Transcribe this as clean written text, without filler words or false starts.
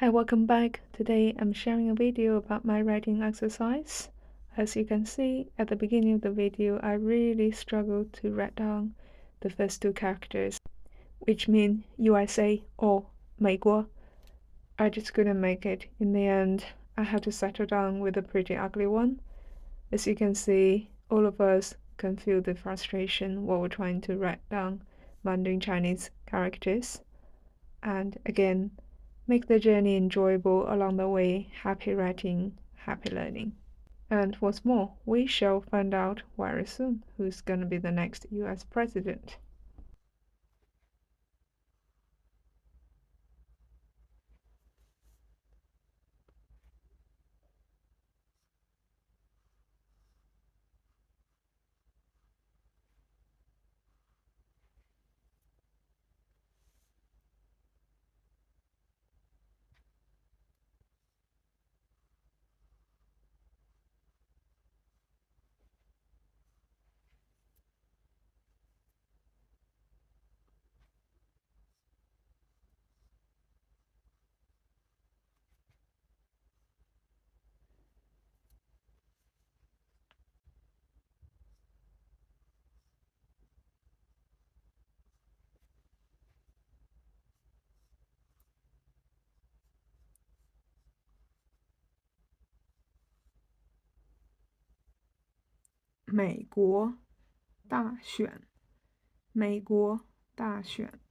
Hi, welcome back. Today I'm sharing a video about my writing exercise. As you can see at the beginning of the video, I really struggled to write down the first two characters, which mean USA or 美国. I just couldn't make it. In the end, I had to settle down with a pretty ugly one. As you can see, all of us can feel the frustration while we're trying to write down Mandarin Chinese characters. And again, make the journey enjoyable along the way. Happy writing, happy learning. And what's more, we shall find out very soon who's going to be the next US president.美国大选，美国大选。